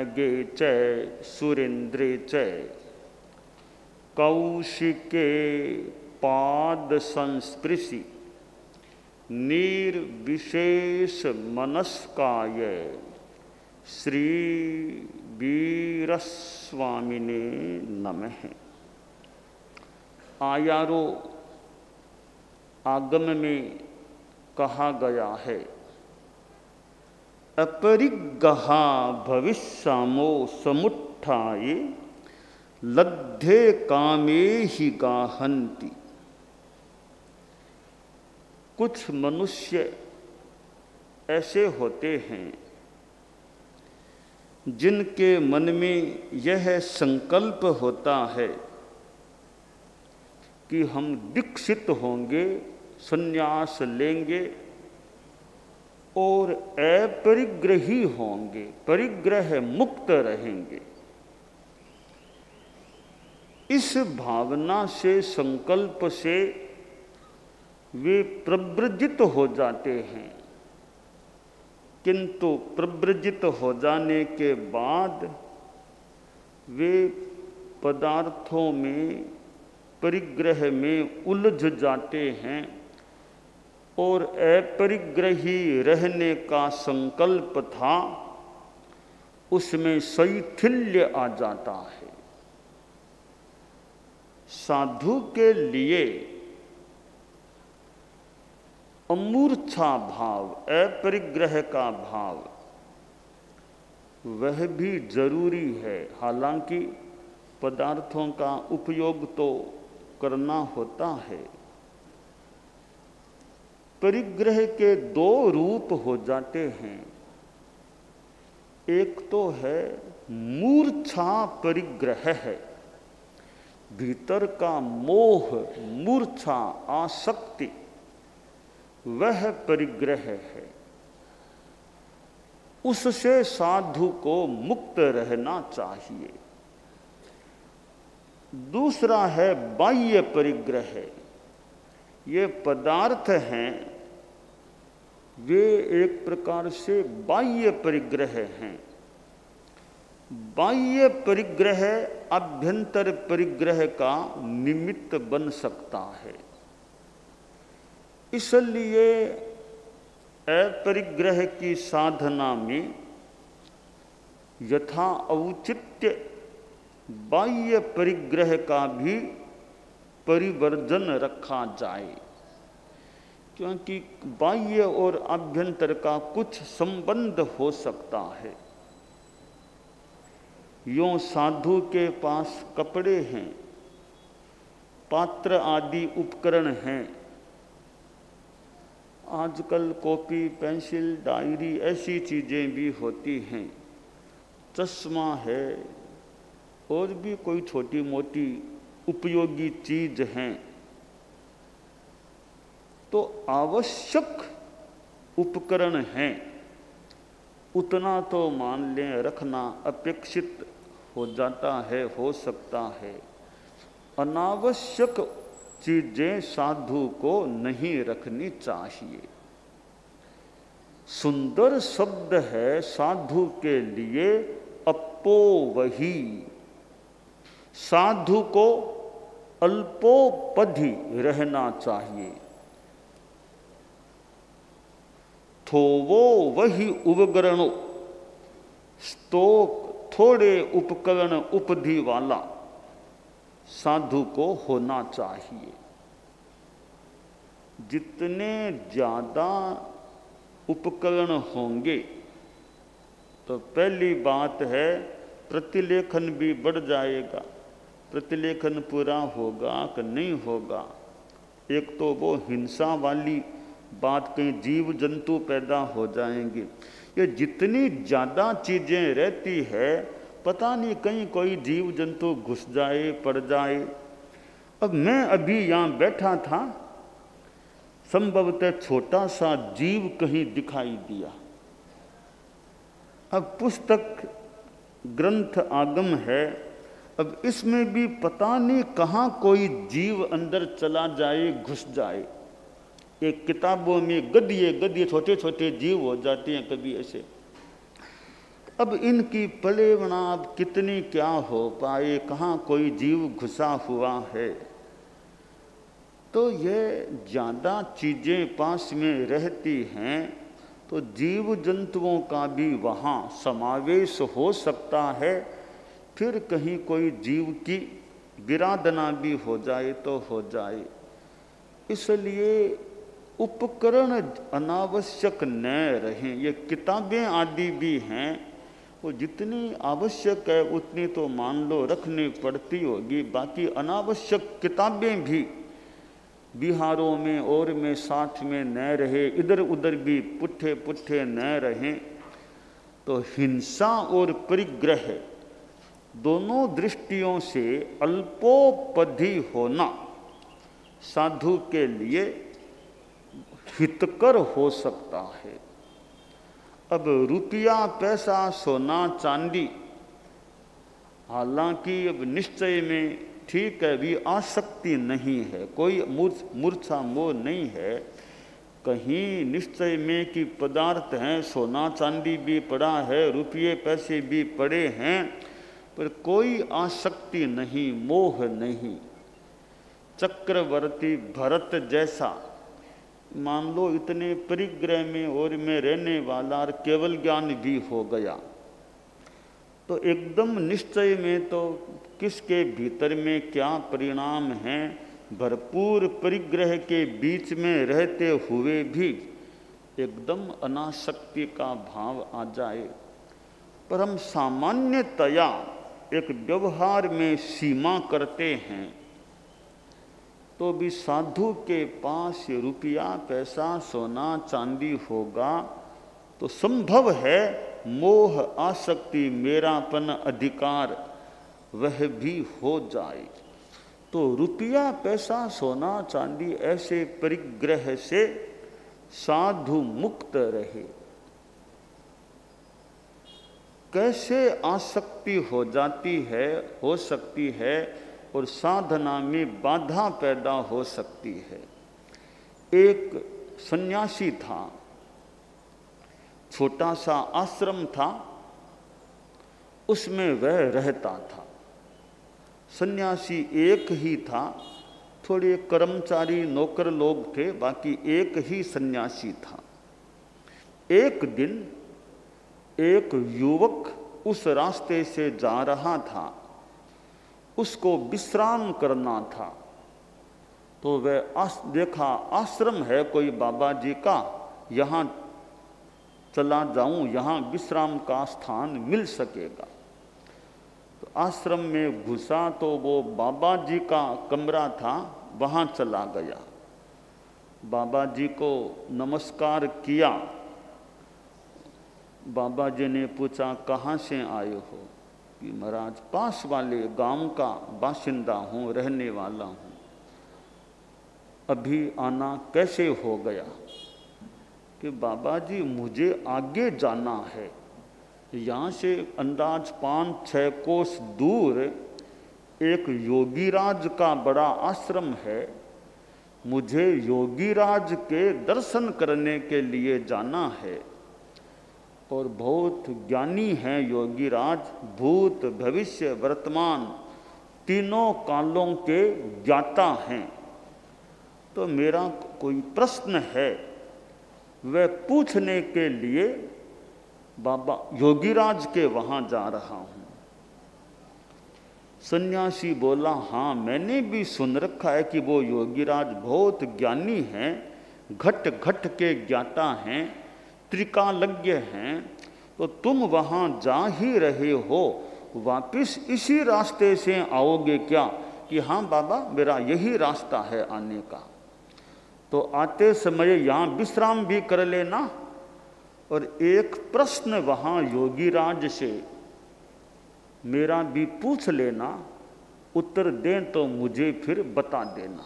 नगे च सुरेन्द्रे च कौशिके पाद संस्पृशि निर्विशेष मनस्काय श्री वीरस्वामिने नमः। आयारो आगम में कहा गया है, अपरिग्रहा भविष्यामो समुत्थाये लद्धे कामे ही गाहन्ति। कुछ मनुष्य ऐसे होते हैं जिनके मन में यह संकल्प होता है कि हम दीक्षित होंगे, संन्यास लेंगे और अपरिग्रही होंगे, परिग्रह मुक्त रहेंगे। इस भावना से, संकल्प से वे प्रव्रजित हो जाते हैं, किंतु प्रव्रजित हो जाने के बाद वे पदार्थों में, परिग्रह में उलझ जाते हैं और अपरिग्रही रहने का संकल्प था उसमें शैथिल्य आ जाता है। साधु के लिए अमूर्छा भाव, अपरिग्रह का भाव, वह भी जरूरी है। हालांकि पदार्थों का उपयोग तो करना होता है। परिग्रह के दो रूप हो जाते हैं। एक तो है मूर्छा परिग्रह है, भीतर का मोह, मूर्छा, आसक्ति, वह परिग्रह है। उससे साधु को मुक्त रहना चाहिए। दूसरा है बाह्य परिग्रह। ये पदार्थ हैं, वे एक प्रकार से बाह्य परिग्रह हैं। बाह्य परिग्रह आभ्यंतर परिग्रह का निमित्त बन सकता है। इसलिए अपरिग्रह की साधना में यथा औचित्य बाह्य परिग्रह का भी परिवर्जन रखा जाए, क्योंकि बाह्य और आभ्यंतर का कुछ संबंध हो सकता है। यों साधु के पास कपड़े हैं, पात्र आदि उपकरण हैं, आजकल कॉपी, पेंसिल, डायरी ऐसी चीज़ें भी होती हैं, चश्मा है और भी कोई छोटी मोटी उपयोगी चीज हैं। तो आवश्यक उपकरण हैं, उतना तो मान लें रखना अपेक्षित हो जाता है, हो सकता है। अनावश्यक चीजें साधु को नहीं रखनी चाहिए। सुंदर शब्द है साधु के लिए अपोवही। साधु को अल्पोपधि रहना चाहिए। थोवो वही उपकरणों, स्तोक थोड़े उपकरण उपधि वाला साधु को होना चाहिए। जितने ज्यादा उपकरण होंगे तो पहली बात है प्रतिलेखन भी बढ़ जाएगा। प्रतिलेखन पूरा होगा कि नहीं होगा। एक तो वो हिंसा वाली बात, कहीं जीव जंतु पैदा हो जाएंगे। ये जितनी ज़्यादा चीज़ें रहती है, पता नहीं कहीं कोई जीव जंतु घुस जाए, पड़ जाए। अब मैं अभी यहाँ बैठा था, संभवतः छोटा सा जीव कहीं दिखाई दिया। अब पुस्तक ग्रंथ आगम है, अब इसमें भी पता नहीं कहाँ कोई जीव अंदर चला जाए, घुस जाए। एक किताबों में गद्य छोटे छोटे जीव हो जाते हैं कभी ऐसे। अब इनकी प्रेरणा अब कितनी क्या हो पाए, कहाँ कोई जीव घुसा हुआ है। तो ये ज़्यादा चीज़ें पास में रहती हैं तो जीव जंतुओं का भी वहाँ समावेश हो सकता है। फिर कहीं कोई जीव की गिरादना भी हो जाए तो हो जाए। इसलिए उपकरण अनावश्यक न रहें। ये किताबें आदि भी हैं, वो जितनी आवश्यक है उतनी तो मान लो रखनी पड़ती होगी। बाकी अनावश्यक किताबें भी बिहारों में और में साथ में न रहे, इधर उधर भी पुट्ठे पुट्ठे न रहें। तो हिंसा और परिग्रह दोनों दृष्टियों से अल्पोपधि होना साधु के लिए हितकर हो सकता है। अब रुपया, पैसा, सोना, चांदी, हालांकि अब निश्चय में ठीक है भी आसक्ति नहीं है, कोई मूर्छा मोह नहीं है। कहीं निश्चय में कि पदार्थ हैं, सोना चांदी भी पड़ा है, रुपये पैसे भी पड़े हैं, पर कोई आसक्ति नहीं, मोह नहीं। चक्रवर्ती भरत जैसा मान लो इतने परिग्रह में और में रहने वाला और केवल ज्ञान भी हो गया तो एकदम निश्चय में तो किसके भीतर में क्या परिणाम हैं। भरपूर परिग्रह के बीच में रहते हुए भी एकदम अनासक्ति का भाव आ जाए। पर हम सामान्यतया एक व्यवहार में सीमा करते हैं तो भी साधु के पास रुपया, पैसा, सोना, चांदी होगा तो संभव है मोह, आसक्ति, मेरापन, अधिकार वह भी हो जाए। तो रुपया, पैसा, सोना, चांदी ऐसे परिग्रह से साधु मुक्त रहे। कैसे आसक्ति हो जाती है, हो सकती है और साधना में बाधा पैदा हो सकती है। एक सन्यासी था, छोटा सा आश्रम था, उसमें वह रहता था। सन्यासी एक ही था, थोड़े कर्मचारी नौकर लोग थे, बाकी एक ही सन्यासी था। एक दिन एक युवक उस रास्ते से जा रहा था, उसको विश्राम करना था। तो वह देखा आश्रम है कोई बाबा जी का, यहाँ चला जाऊं, यहाँ विश्राम का स्थान मिल सकेगा। तो आश्रम में घुसा तो वो बाबा जी का कमरा था, वहाँ चला गया। बाबा जी को नमस्कार किया। बाबा जी ने पूछा कहाँ से आए हो? कि महाराज पास वाले गांव का बाशिंदा हूँ, रहने वाला हूँ। अभी आना कैसे हो गया? कि बाबा जी मुझे आगे जाना है, यहाँ से अंदाज 5-6 कोस दूर एक योगीराज का बड़ा आश्रम है, मुझे योगीराज के दर्शन करने के लिए जाना है। और बहुत ज्ञानी हैं योगीराज, भूत भविष्य वर्तमान तीनों कालों के ज्ञाता हैं। तो मेरा कोई प्रश्न है, वह पूछने के लिए बाबा योगीराज के वहाँ जा रहा हूँ। सन्यासी बोला हाँ मैंने भी सुन रखा है कि वो योगीराज बहुत ज्ञानी हैं, घट घट के ज्ञाता हैं, त्रिकालज्ञ हैं। तो तुम वहाँ जा ही रहे हो, वापिस इसी रास्ते से आओगे क्या? कि हाँ बाबा मेरा यही रास्ता है आने का। तो आते समय यहाँ विश्राम भी कर लेना और एक प्रश्न वहाँ योगीराज से मेरा भी पूछ लेना, उत्तर दें तो मुझे फिर बता देना।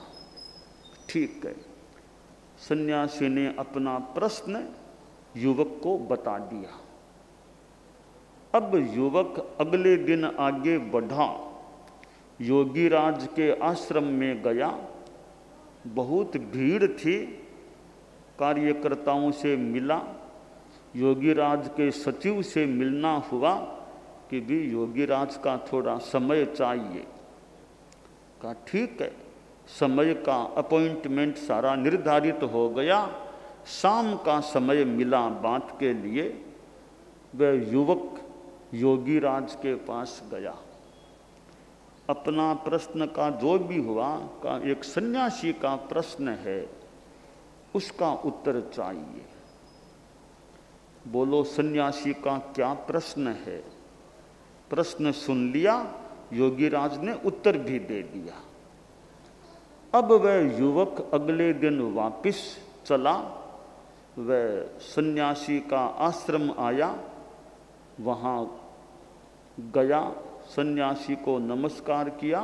ठीक है। सन्यासी ने अपना प्रश्न युवक को बता दिया। अब युवक अगले दिन आगे बढ़ा, योगीराज के आश्रम में गया। बहुत भीड़ थी, कार्यकर्ताओं से मिला। योगीराज के सचिव से मिलना हुआ कि भी योगीराज का थोड़ा समय चाहिए। कहा ठीक है। समय का अपॉइंटमेंट सारा निर्धारित हो गया। शाम का समय मिला बात के लिए। वह युवक योगीराज के पास गया। अपना प्रश्न का जो भी हुआ, का एक सन्यासी का प्रश्न है, उसका उत्तर चाहिए। बोलो सन्यासी का क्या प्रश्न है? प्रश्न सुन लिया, योगीराज ने उत्तर भी दे दिया। अब वह युवक अगले दिन वापस चला। वह सन्यासी का आश्रम आया, वहाँ गया, सन्यासी को नमस्कार किया।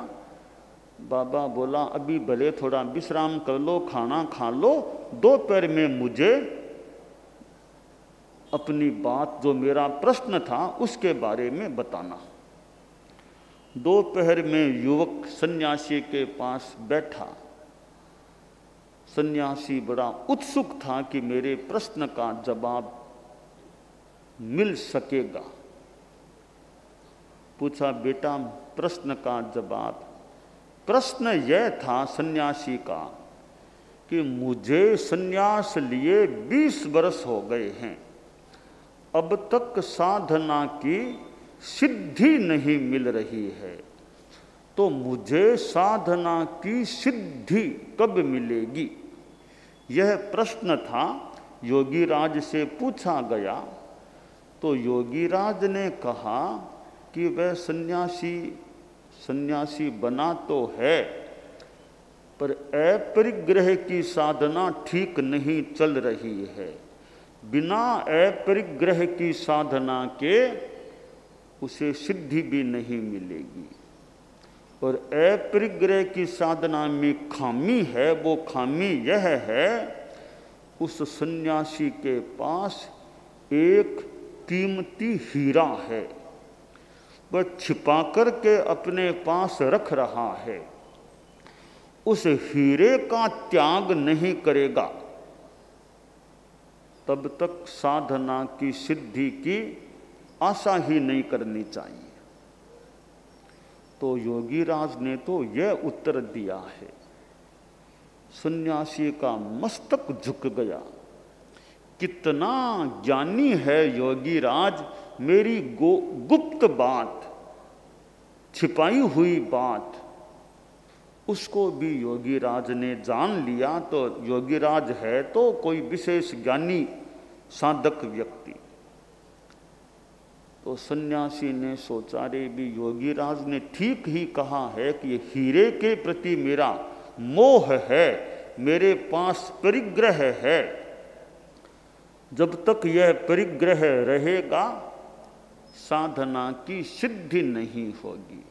बाबा बोला अभी भले थोड़ा विश्राम कर लो, खाना खा लो, दोपहर में मुझे अपनी बात, जो मेरा प्रश्न था, उसके बारे में बताना। दोपहर में युवक सन्यासी के पास बैठा। सन्यासी बड़ा उत्सुक था कि मेरे प्रश्न का जवाब मिल सकेगा। पूछा बेटा प्रश्न का जवाब। प्रश्न यह था सन्यासी का कि मुझे सन्यास लिए 20 वर्ष हो गए हैं, अब तक साधना की सिद्धि नहीं मिल रही है, तो मुझे साधना की सिद्धि कब मिलेगी? यह प्रश्न था, योगीराज से पूछा गया। तो योगीराज ने कहा कि वह सन्यासी बना तो है, पर अपरिग्रह की साधना ठीक नहीं चल रही है। बिना अपरिग्रह की साधना के उसे सिद्धि भी नहीं मिलेगी। और अपरिग्रह की साधना में खामी है। वो खामी यह है, उस सन्यासी के पास एक कीमती हीरा है, वह छिपा करके अपने पास रख रहा है। उस हीरे का त्याग नहीं करेगा तब तक साधना की सिद्धि की आशा ही नहीं करनी चाहिए। तो योगीराज ने तो यह उत्तर दिया है। सन्यासी का मस्तक झुक गया। कितना ज्ञानी है योगीराज, मेरी गुप्त बात, छिपाई हुई बात, उसको भी योगीराज ने जान लिया। तो योगीराज है तो कोई विशेष ज्ञानी साधक व्यक्ति। तो सन्यासी ने सोचा रे भी योगीराज ने ठीक ही कहा है कि ये हीरे के प्रति मेरा मोह है, मेरे पास परिग्रह है। जब तक यह परिग्रह रहेगा साधना की सिद्धि नहीं होगी।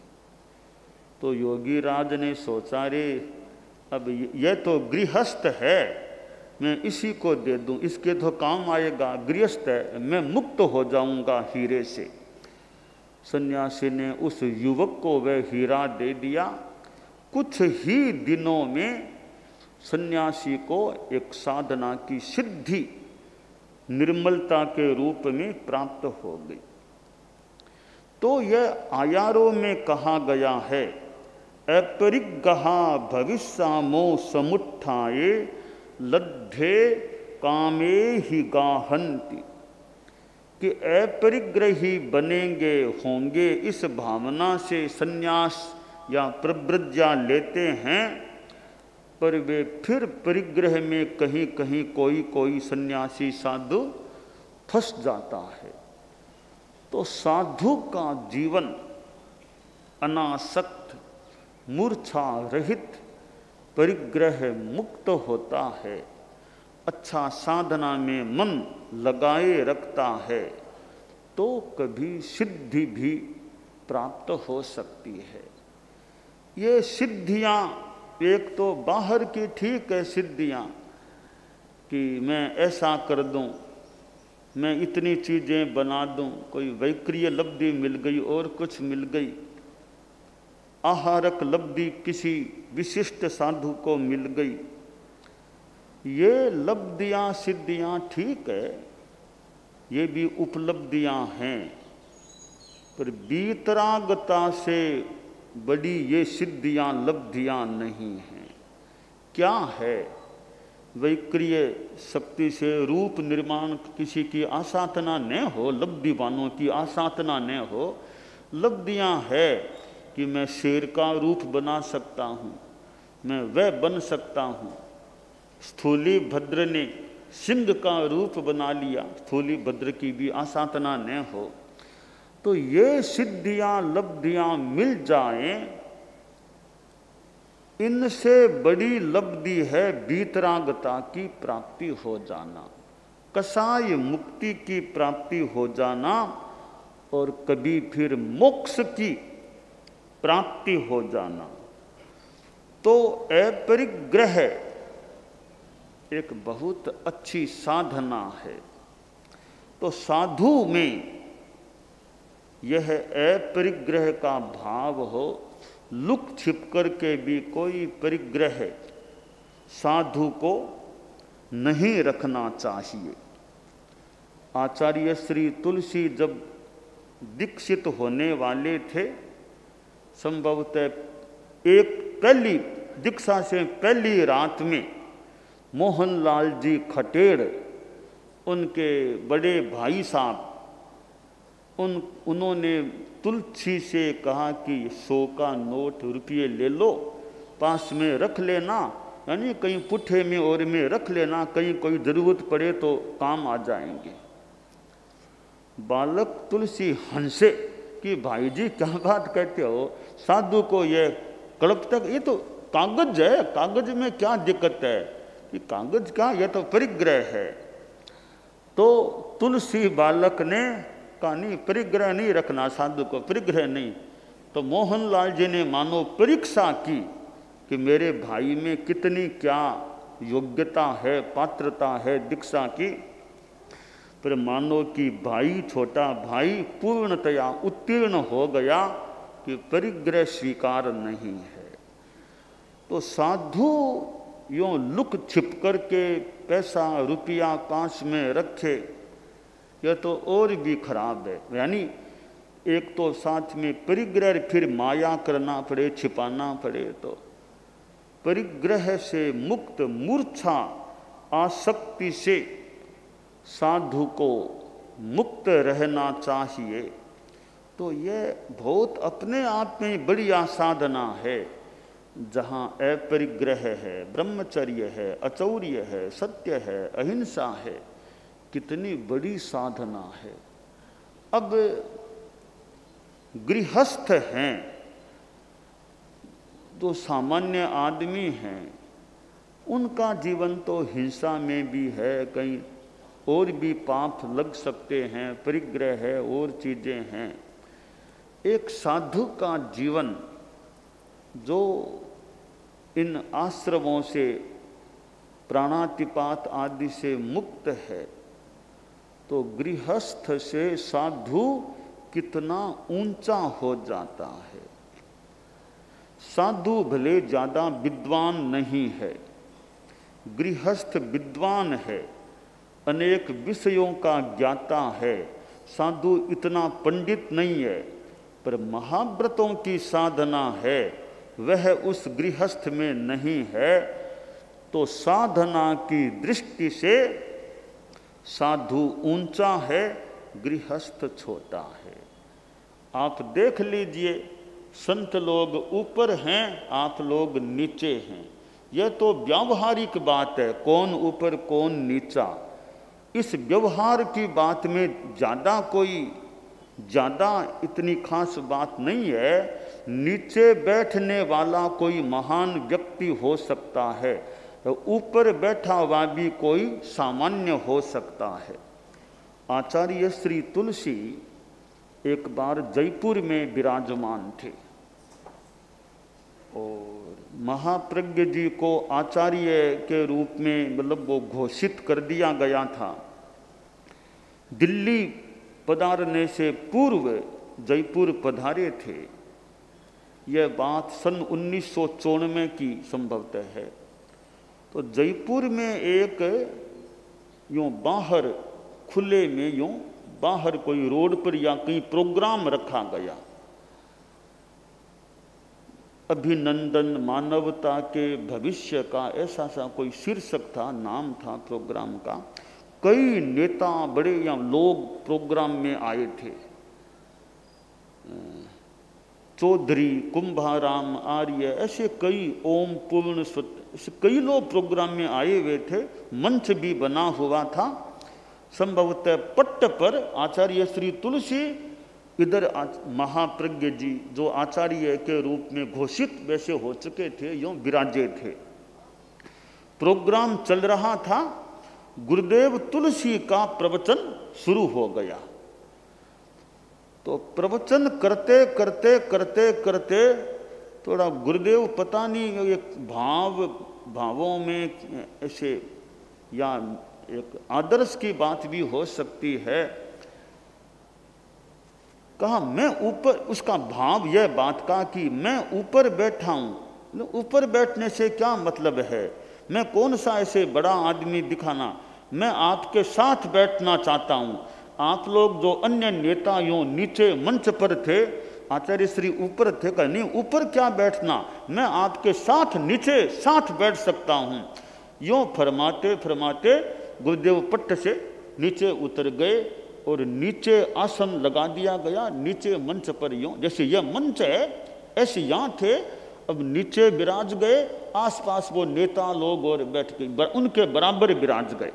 तो योगीराज ने सोचा रे अब यह तो गृहस्थ है, मैं इसी को दे दूं, इसके तो काम आएगा, गृहस्थ है, मैं मुक्त हो जाऊंगा हीरे से। सन्यासी ने उस युवक को वह हीरा दे दिया। कुछ ही दिनों में सन्यासी को एक साधना की सिद्धि निर्मलता के रूप में प्राप्त हो गई। तो यह आयारों में कहा गया है, अपरिग्रहा भविष्यामो समुत्थाये लब्धे कामे ही गाहन्ति, कि अपरिग्रही बनेंगे होंगे इस भावना से सन्यास या प्रव्रज्या लेते हैं, पर वे फिर परिग्रह में कहीं कहीं कोई सन्यासी साधु फंस जाता है। तो साधु का जीवन अनासक्त, मूर्छा रहित, परिग्रह मुक्त होता है, अच्छा साधना में मन लगाए रखता है, तो कभी सिद्धि भी प्राप्त हो सकती है। ये सिद्धियां एक तो बाहर की ठीक है सिद्धियां, कि मैं ऐसा कर दूं, मैं इतनी चीज़ें बना दूं, कोई वैक्रिय लब्धि मिल गई और कुछ मिल गई, आहारक लब्धि किसी विशिष्ट साधु को मिल गई, ये लब्धियां सिद्धियां ठीक है, ये भी उपलब्धियां हैं, पर वीतरागता से बड़ी ये सिद्धियां लब्धियां नहीं हैं। क्या है? वैक्रिय शक्ति से रूप निर्माण किसी की आसाधना न हो, लब्धिवानों की आसाधना न हो। लब्धियां है कि मैं शेर का रूप बना सकता हूँ, मैं वह बन सकता हूँ। स्थूली भद्र ने सिंह का रूप बना लिया, स्थूली भद्र की भी आसाधना न हो। तो ये सिद्धियां लब्धियां मिल जाएं, इनसे बड़ी लब्धि है वीतरागता की प्राप्ति हो जाना, कसाय मुक्ति की प्राप्ति हो जाना, और कभी फिर मोक्ष की प्राप्ति हो जाना। तो अपरिग्रह एक बहुत अच्छी साधना है। तो साधु में यह अपरिग्रह का भाव हो, लुक छिप कर के भी कोई परिग्रह साधु को नहीं रखना चाहिए। आचार्य श्री तुलसी जब दीक्षित होने वाले थे, संभवतः एक पहली दीक्षा से पहली रात में मोहनलाल जी खटेड़, उनके बड़े भाई साहब, उन्होंने तुलसी से कहा कि 100 का नोट रुपये ले लो, पास में रख लेना, यानी कहीं पुट्ठे में और में रख लेना, कहीं कोई ज़रूरत पड़े तो काम आ जाएंगे। बालक तुलसी हंसे कि भाई जी क्या बात कहते हो, साधु को ये कड़प तक, ये तो कागज है, कागज में क्या दिक्कत है, कि कागज का यह तो परिग्रह है। तो तुलसी बालक ने कहा नहीं, परिग्रह नहीं रखना साधु को, परिग्रह नहीं। तो मोहनलाल जी ने मानो परीक्षा की कि मेरे भाई में कितनी क्या योग्यता है, पात्रता है दीक्षा की। पर मानो कि भाई, छोटा भाई पूर्णतया उत्तीर्ण हो गया कि परिग्रह स्वीकार नहीं है। तो साधु यूँ लुक छिप कर के पैसा रुपया कांच में रखे, यह तो और भी खराब है। यानी एक तो साथ में परिग्रह, फिर माया करना पड़े, छिपाना पड़े। तो परिग्रह से मुक्त, मूर्छा आसक्ति से साधु को मुक्त रहना चाहिए। तो यह बहुत अपने आप में बढ़िया साधना है, जहाँ अपरिग्रह है, ब्रह्मचर्य है, अचौर्य है, सत्य है, अहिंसा है, कितनी बड़ी साधना है। अब गृहस्थ हैं, जो सामान्य आदमी हैं, उनका जीवन तो हिंसा में भी है, कहीं और भी पाप लग सकते हैं, परिग्रह है, और चीज़ें हैं। एक साधु का जीवन जो इन आश्रमों से, प्राणातिपात आदि से मुक्त है, तो गृहस्थ से साधु कितना ऊंचा हो जाता है। साधु भले ज़्यादा विद्वान नहीं है, गृहस्थ विद्वान है, अनेक विषयों का ज्ञाता है। साधु इतना पंडित नहीं है, पर महाव्रतों की साधना है, वह उस गृहस्थ में नहीं है। तो साधना की दृष्टि से साधु ऊंचा है, गृहस्थ छोटा है। आप देख लीजिए, संत लोग ऊपर हैं, आप लोग नीचे हैं। यह तो व्यावहारिक बात है, कौन ऊपर कौन नीचा। इस व्यवहार की बात में ज़्यादा इतनी खास बात नहीं है। नीचे बैठने वाला कोई महान व्यक्ति हो सकता है, तो ऊपर बैठा हुआ भी कोई सामान्य हो सकता है। आचार्य श्री तुलसी एक बार जयपुर में विराजमान थे, और महाप्रज्ञ जी को आचार्य के रूप में मतलब वो घोषित कर दिया गया था। दिल्ली पधारने से पूर्व जयपुर पधारे थे। यह बात सन 1994 की संभवतः है। तो जयपुर में एक यूँ बाहर खुले में यूँ बाहर कोई रोड पर या कहीं प्रोग्राम रखा गया, अभिनंदन मानवता के भविष्य का, ऐसा सा कोई शीर्षक था, नाम था प्रोग्राम का। कई नेता बड़े या लोग प्रोग्राम में आए थे, चौधरी, कुंभाराम, आर्य, ऐसे कई, ओम पूर्ण, ऐसे कई लोग प्रोग्राम में आए हुए थे। मंच भी बना हुआ था। संभवतः पट्ट पर आचार्य श्री तुलसी, इधर महाप्रज्ञ जी जो आचार्य के रूप में घोषित वैसे हो चुके थे, यूं विराजे थे। प्रोग्राम चल रहा था, गुरुदेव तुलसी का प्रवचन शुरू हो गया। तो प्रवचन करते करते करते करते थोड़ा गुरुदेव पता नहीं एक भावों में ऐसे, या एक आदर्श की बात भी हो सकती है, कहा मैं ऊपर, उसका भाव यह बात का कि मैं ऊपर बैठा हूं। ऊपर बैठने से क्या मतलब है, मैं कौन सा ऐसे बड़ा आदमी दिखाना, मैं आपके साथ बैठना चाहता हूं। आप लोग जो अन्य नेता यूं नीचे मंच पर थे, आचार्य श्री ऊपर थे, कहा नहीं ऊपर क्या बैठना, मैं आपके साथ नीचे साथ बैठ सकता हूं। यूं फरमाते फरमाते गुरुदेव पट्ट से नीचे उतर गए और नीचे आसन लगा दिया गया। नीचे मंच पर यूं, जैसे यह मंच है ऐसे यहाँ थे, अब नीचे विराज गए, आसपास वो नेता लोग और बैठ के उनके बराबर विराज गए।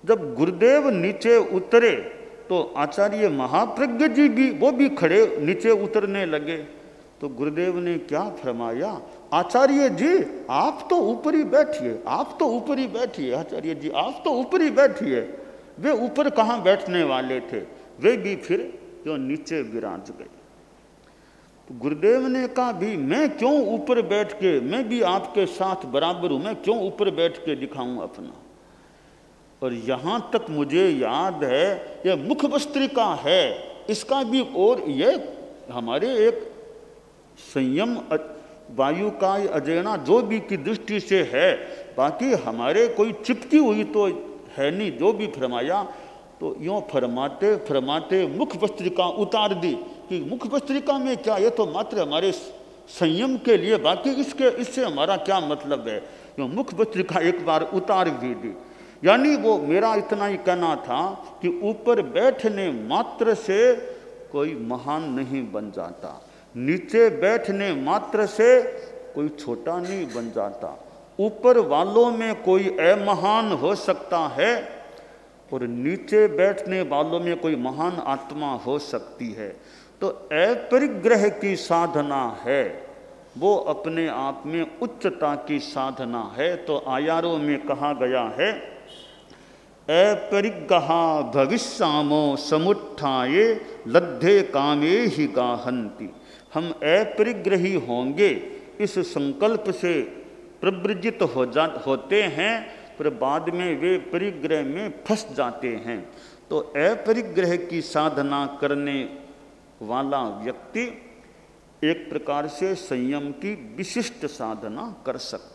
जब गुरुदेव नीचे उतरे तो आचार्य महाप्रज्ञ जी भी, वो भी खड़े नीचे उतरने लगे। तो गुरुदेव ने क्या फरमाया, आचार्य जी आप तो ऊपर ही बैठिए, आप तो ऊपर ही बैठिए, आचार्य जी आप तो ऊपर ही बैठिए। वे ऊपर कहाँ बैठने वाले थे, वे भी फिर जो नीचे विराज गए। तो गुरुदेव ने कहा भी मैं क्यों ऊपर बैठ के, मैं भी आपके साथ बराबर हूं, मैं क्यों ऊपर बैठ के दिखाऊं अपना। और यहां तक मुझे याद है यह मुखवस्त्रिका है, इसका भी, और यह हमारे एक संयम वायु का अजैना जो भी की दृष्टि से है, बाकी हमारे कोई चिपकी हुई तो है नहीं। जो भी फरमाया तो यूँ फरमाते फरमाते मुखवस्त्रिका उतार दी कि मुखवस्त्रिका में क्या, ये तो मात्र हमारे संयम के लिए, बाकी इससे हमारा क्या मतलब है। यूँ मुखवस्त्रिका एक बार उतार भी दी। यानी वो मेरा इतना ही कहना था कि ऊपर बैठने मात्र से कोई महान नहीं बन जाता, नीचे बैठने मात्र से कोई छोटा नहीं बन जाता। ऊपर वालों में कोई अमहान हो सकता है और नीचे बैठने वालों में कोई महान आत्मा हो सकती है। तो अपरिग्रह की साधना है, वो अपने आप में उच्चता की साधना है। तो आयारों में कहा गया है, अपरिग्रहा भविष्यामो समुत्थाये लद्धे कामे ही गाहन्ति। हम अपरिग्रही होंगे इस संकल्प से प्रवृज्जित होते हैं, पर बाद में वे परिग्रह में फंस जाते हैं। तो अपरिग्रह की साधना करने वाला व्यक्ति एक प्रकार से संयम की विशिष्ट साधना कर सकता है।